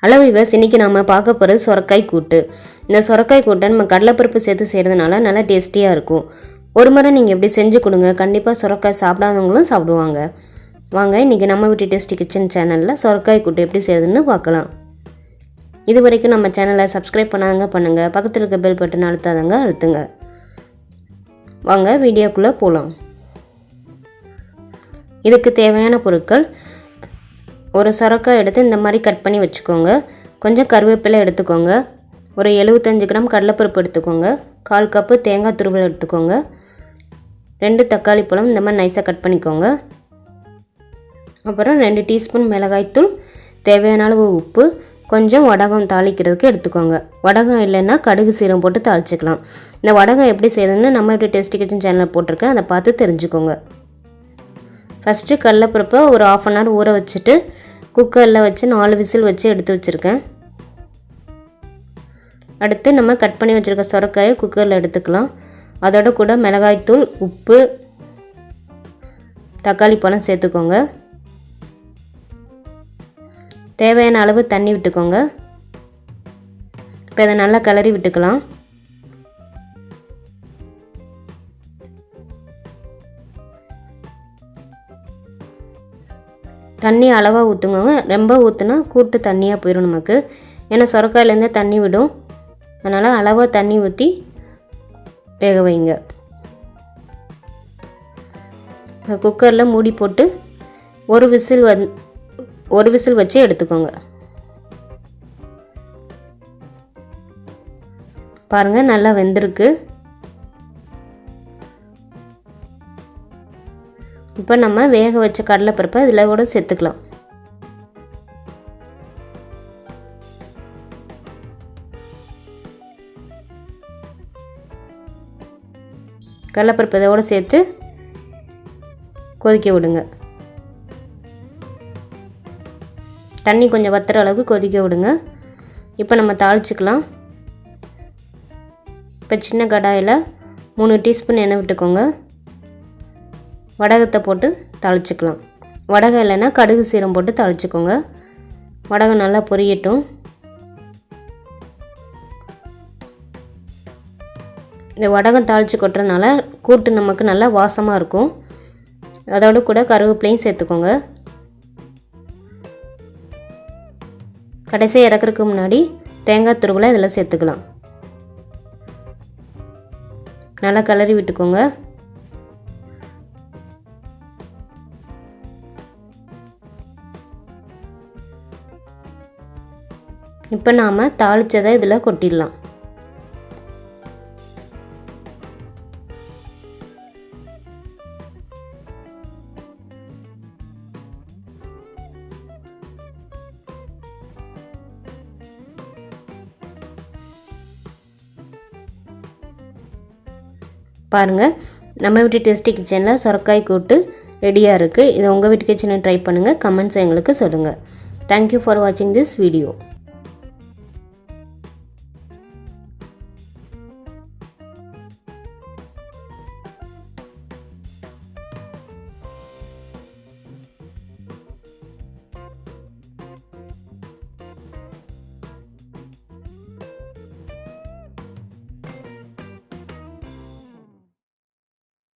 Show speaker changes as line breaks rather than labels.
Hello viewers, இன்றைக்கி நம்ம பார்க்க போகிறது சொரக்காய் கூட்டு. இந்த சொரக்காய் கூட்டை நம்ம கடலைப்பருப்பு சேர்த்து செய்கிறதுனால நல்லா டேஸ்டியாக இருக்கும். ஒரு முறை நீங்கள் எப்படி செஞ்சு கொடுங்க, கண்டிப்பாக சொரக்காய் சாப்பிடாதவங்களும் சாப்பிடுவாங்க. வாங்க இன்றைக்கி நம்ம வீட்டு டேஸ்டி கிச்சன் சேனலில் சொரக்காய் கூட்டு எப்படி செய்கிறதுன்னு பார்க்கலாம். இது வரைக்கும் நம்ம சேனலை சப்ஸ்கிரைப் பண்ணாதவங்க பண்ணுங்கள், பக்கத்தில் இருக்க பெல் பட்டன் அழுத்தாதவங்க அழுத்துங்க. வாங்க வீடியோக்குள்ளே போகலாம். இதுக்கு தேவையான பொருட்கள்: ஒரு சொரக்காய் எடுத்து இந்த மாதிரி கட் பண்ணி வச்சுக்கோங்க. கொஞ்சம் கருவேப்பிலை எடுத்துக்கோங்க. ஒரு 75 கிராம் கடலைப்பருப்பு எடுத்துக்கோங்க. 1/4 கப்பு தேங்காய் துருவல் எடுத்துக்கோங்க. 2 தக்காளி பழம் இந்த மாதிரி நைஸாக கட் பண்ணிக்கோங்க. அப்புறம் 2 டீஸ்பூன் மிளகாய்த்தூள், தேவையான அளவு உப்பு, கொஞ்சம் வடகம் தாளிக்கிறதுக்கு எடுத்துக்கோங்க. வடகம் இல்லைன்னா கடுகு சீரகம் போட்டு தாளிச்சிக்கலாம். இந்த வடகம் எப்படி செய்யறதுன்னு நம்ம இப்படி டேஸ்டி கிச்சன் சேனலில் போட்டிருக்கேன், அதை பார்த்து தெரிஞ்சுக்கோங்க. ஃபஸ்ட்டு கடலைப்பருப்பை ஒரு 1/2 hour ஊற வச்சுட்டு குக்கரில் வச்சு 4 விசில் வச்சு எடுத்து வச்சுருக்கேன். அடுத்து நம்ம கட் பண்ணி வச்சுருக்க சொரக்காயை குக்கரில் எடுத்துக்கலாம். அதோட கூட மிளகாய்த்தூள், உப்பு, தக்காளி பழம் சேர்த்துக்கோங்க. தேவையான அளவு தண்ணி விட்டுக்கோங்க. இப்போ இதை நல்லா கிளறி விட்டுக்கலாம். தண்ணி அளவாக ஊற்றுங்க. ரொம்ப ஊற்றுனா கூட்டு தண்ணியாக போயிடும் நமக்கு. ஏன்னா சொரக்காயிலேருந்தே தண்ணி விடும். அதனால் அளவாக தண்ணி ஊற்றி வேக வைங்க. குக்கரில் மூடி போட்டு ஒரு விசில் வச்சு எடுத்துக்கோங்க. பாருங்கள், நல்லா வெந்திருக்கு. இப்போ நம்ம வேக வச்ச கடலைப்பருப்பை இதில் கூட சேர்த்துக்கலாம். கடலைப்பருப்பு இதோடு சேர்த்து கொதிக்க விடுங்க. தண்ணி கொஞ்சம் வத்துற அளவுக்கு கொதிக்க விடுங்க. இப்போ நம்ம தாளிச்சிக்கலாம். இப்போ சின்ன கடாயில் 3 டீஸ்பூன் எண்ணெய் விட்டுக்கோங்க. வடகத்தை போட்டு தாளிச்சிக்கலாம். வடகம் இல்லைன்னா கடுகு சீரகம் போட்டு தாளிச்சிக்கோங்க. வடகம் நல்லா பொரியட்டும். இந்த வடகம் தாளித்து கொட்டுறதுனால கூட்டு நமக்கு நல்லா வாசமாக இருக்கும். அதோடு கூட கருவேப்பிலையும் சேர்த்துக்கோங்க. கடைசியாக இறக்குறதுக்கு முன்னாடி தேங்காய் துருவலை இதில் சேர்த்துக்கலாம். நல்லா கிளறி விட்டுக்கோங்க. இப்போ நாம் தாளித்ததை இதில் கொட்டிடலாம். பாருங்கள், நம்ம வீட்டு டேஸ்டி கிச்சனில் சொரக்காய் கூட்டு ரெடியாக இருக்குது. இதை உங்கள் வீட்டு கிச்சனை ட்ரை பண்ணுங்கள். கமெண்ட்ஸ் எங்களுக்கு சொல்லுங்கள். தேங்க்யூ ஃபார் வாட்சிங் திஸ் வீடியோ.